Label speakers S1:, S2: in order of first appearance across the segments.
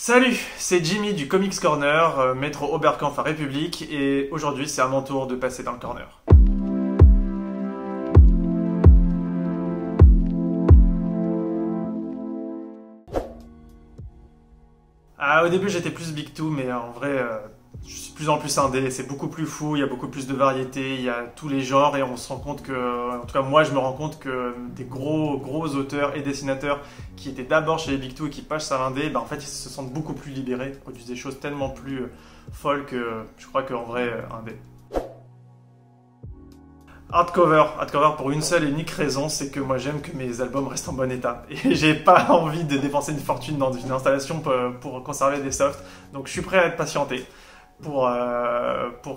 S1: Salut, c'est Jimmy du Comics Corner, métro Oberkampf à République, et aujourd'hui c'est à mon tour de passer dans le corner. Au début j'étais plus Big Two, mais en vrai je suis de plus en plus indé, c'est beaucoup plus fou, il y a beaucoup plus de variété, il y a tous les genres et on se rend compte que, en tout cas moi je me rends compte que des gros auteurs et dessinateurs qui étaient d'abord chez les Big Two et qui passent à l'indé, en fait ils se sentent beaucoup plus libérés, produisent des choses tellement plus folles que je crois qu'en vrai indé. Hardcover pour une seule et unique raison, c'est que moi j'aime que mes albums restent en bon état. Et j'ai pas envie de dépenser une fortune dans une installation pour conserver des softs. Donc je suis prêt à être patienté pour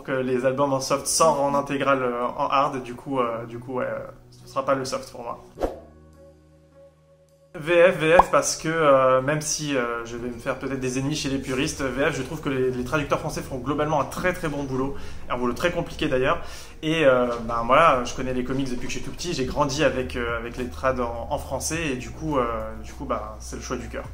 S1: que les albums en soft sortent en intégrale en hard. Du coup ouais, ce sera pas le soft pour moi. VF parce que même si je vais me faire peut-être des ennemis chez les puristes, VF je trouve que les traducteurs français font globalement un très bon boulot, un boulot très compliqué d'ailleurs, et voilà, je connais les comics depuis que je suis tout petit, j'ai grandi avec les trad en français et du coup c'est le choix du cœur.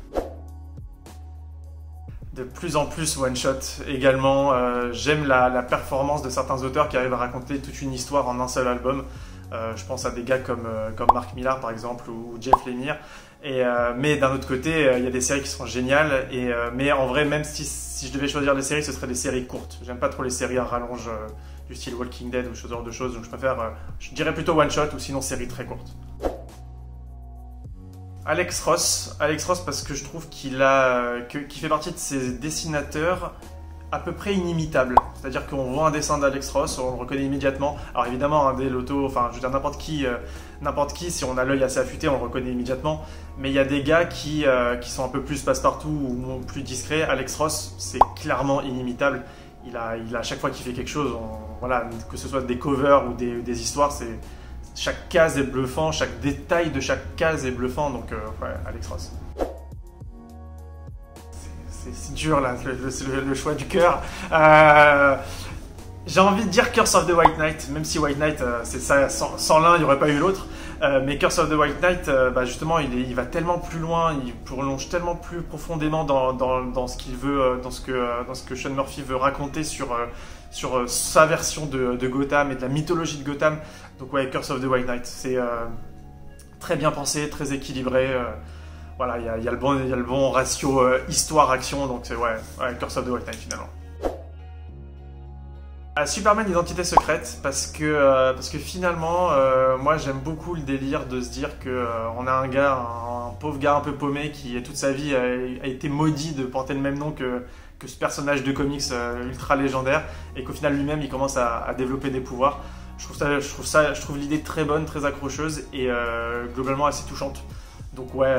S1: De plus en plus one shot également, j'aime la performance de certains auteurs qui arrivent à raconter toute une histoire en un seul album. Je pense à des gars comme Mark Millar par exemple ou Jeff Lemire. Mais d'un autre côté, il y a des séries qui sont géniales. Mais en vrai, même si je devais choisir des séries, ce seraient des séries courtes. J'aime pas trop les séries à rallonge du style Walking Dead ou ce genre de choses. Donc je préfère, je dirais plutôt one shot ou sinon séries très courtes. Alex Ross parce que je trouve qu'il fait partie de ces dessinateurs à peu près inimitable. C'est-à-dire qu'on voit un dessin d'Alex Ross, on le reconnaît immédiatement. Alors évidemment, dès l'auto, enfin je veux dire n'importe qui, si on a l'œil assez affûté, on le reconnaît immédiatement. Mais il y a des gars qui sont un peu plus passe-partout ou plus discrets. Alex Ross, c'est clairement inimitable. Il a chaque fois qu'il fait quelque chose, voilà, que ce soit des covers ou des histoires, chaque case est bluffant, chaque détail de chaque case est bluffant. Donc ouais, Alex Ross. C'est dur là, c'est le choix du cœur. J'ai envie de dire Curse of the White Knight, même si White Knight, c'est ça, sans l'un, il n'y aurait pas eu l'autre. Mais Curse of the White Knight, justement, il va tellement plus loin, il prolonge tellement plus profondément dans ce qu'il veut, dans ce que Sean Murphy veut raconter sur sa version de Gotham et de la mythologie de Gotham. Donc ouais, Curse of the White Knight, c'est très bien pensé, très équilibré. Voilà, il y a le bon ratio histoire-action, donc c'est ouais, Curse of the White Knight finalement. Superman Identité Secrète, parce que finalement, moi j'aime beaucoup le délire de se dire qu'on a un pauvre gars un peu paumé qui toute sa vie a été maudit de porter le même nom que ce personnage de comics ultra légendaire, et qu'au final lui-même il commence à développer des pouvoirs. Je trouve l'idée très bonne, très accrocheuse et globalement assez touchante. Donc ouais,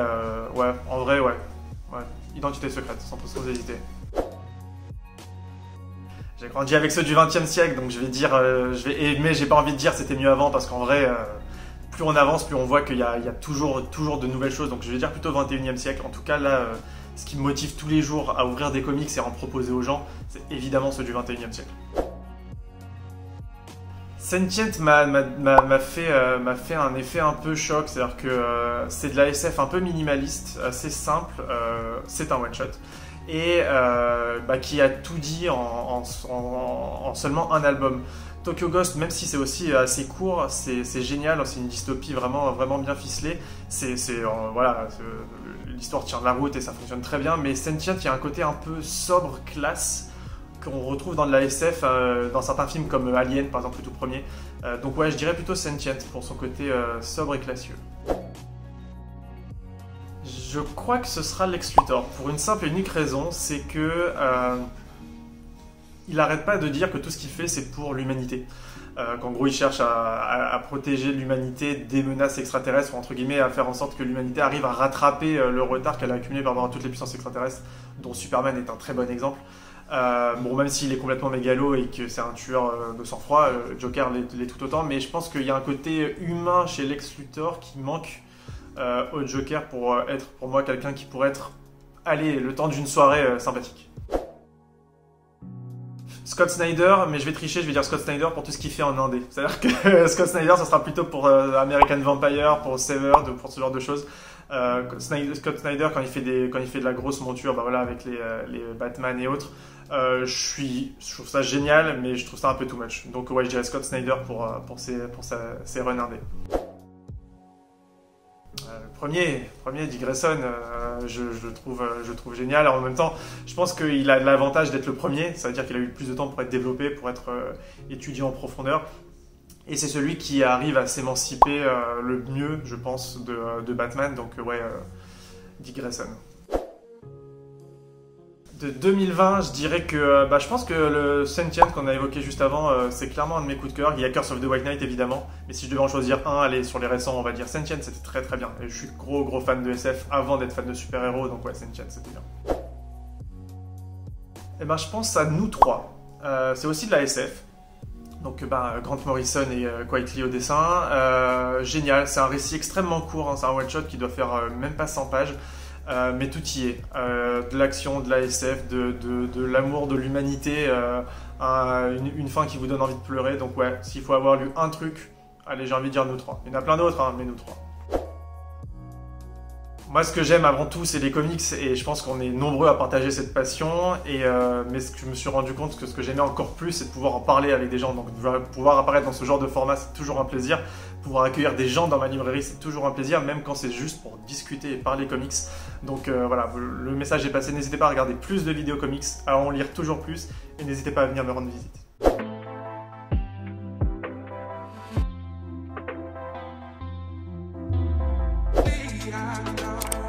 S1: en vrai, ouais. Identité secrète, sans hésiter. J'ai grandi avec ceux du XXe siècle, donc je vais dire, mais j'ai pas envie de dire c'était mieux avant, parce qu'en vrai, plus on avance, plus on voit qu'il y a toujours de nouvelles choses. Donc je vais dire plutôt XXIe siècle. En tout cas, là, ce qui me motive tous les jours à ouvrir des comics et à en proposer aux gens, c'est évidemment ceux du XXIe siècle. Sentient m'a fait un effet un peu choc, c'est-à-dire que c'est de la SF un peu minimaliste, assez simple, c'est un one-shot, et qui a tout dit en seulement un album. Tokyo Ghost, même si c'est aussi assez court, c'est génial, c'est une dystopie vraiment bien ficelée, voilà, l'histoire tient de la route et ça fonctionne très bien, mais Sentient, il y a un côté un peu sobre, classe, qu'on retrouve dans de la SF, dans certains films comme Alien par exemple, le tout premier. Donc ouais, je dirais plutôt Sentient pour son côté sobre et classieux. Je crois que ce sera Lex Luthor, pour une simple et unique raison, c'est que il n'arrête pas de dire que tout ce qu'il fait c'est pour l'humanité. Qu'en gros il cherche à protéger l'humanité des menaces extraterrestres, ou entre guillemets à faire en sorte que l'humanité arrive à rattraper le retard qu'elle a accumulé par rapport à toutes les puissances extraterrestres, dont Superman est un très bon exemple. Bon, même s'il est complètement mégalo et que c'est un tueur de sang-froid, Joker l'est tout autant, mais je pense qu'il y a un côté humain chez Lex Luthor qui manque au Joker pour être pour moi quelqu'un qui pourrait être, allez, le temps d'une soirée sympathique. Scott Snyder, mais je vais tricher, je vais dire Scott Snyder pour tout ce qu'il fait en indé. C'est-à-dire que Scott Snyder, ça sera plutôt pour American Vampire, pour Severed, ou pour ce genre de choses. Scott Snyder, quand il fait de la grosse monture, bah voilà, avec les Batman et autres, je trouve ça génial, mais je trouve ça un peu too much. Donc ouais, je dirais Scott Snyder pour ses runs indé. Premier Dick Grayson, je le trouve génial. En même temps, je pense qu'il a l'avantage d'être le premier, ça veut dire qu'il a eu plus de temps pour être développé, pour être étudié en profondeur. Et c'est celui qui arrive à s'émanciper le mieux, je pense, de Batman. Donc ouais, Dick Grayson. De 2020, je dirais que je pense que le Sentient qu'on a évoqué juste avant, c'est clairement un de mes coups de cœur. Il y a Curse of the White Knight évidemment, mais si je devais en choisir un, allez, sur les récents, on va dire Sentient, c'était très très bien. Et je suis gros fan de SF avant d'être fan de super-héros, donc ouais, Sentient, c'était bien. Et je pense à Nous trois. C'est aussi de la SF. Donc Grant Morrison et Quite Lee au dessin. Génial, c'est un récit extrêmement court, hein, c'est un one-shot qui doit faire même pas 100 pages. Mais tout y est, de l'action, de la SF, de l'amour, de l'humanité, une fin qui vous donne envie de pleurer. Donc ouais, s'il faut avoir lu un truc, allez, j'ai envie de dire Nous trois. Il y en a plein d'autres, hein, mais Nous trois. Moi, ce que j'aime avant tout, c'est les comics, et je pense qu'on est nombreux à partager cette passion. Mais ce que je me suis rendu compte, que ce que j'aimais encore plus, c'est de pouvoir en parler avec des gens. Donc, pouvoir apparaître dans ce genre de format, c'est toujours un plaisir. Pouvoir accueillir des gens dans ma librairie, c'est toujours un plaisir, même quand c'est juste pour discuter et parler comics. Donc voilà, le message est passé. N'hésitez pas à regarder plus de vidéos comics, à en lire toujours plus, et n'hésitez pas à venir me rendre visite.
S2: I know.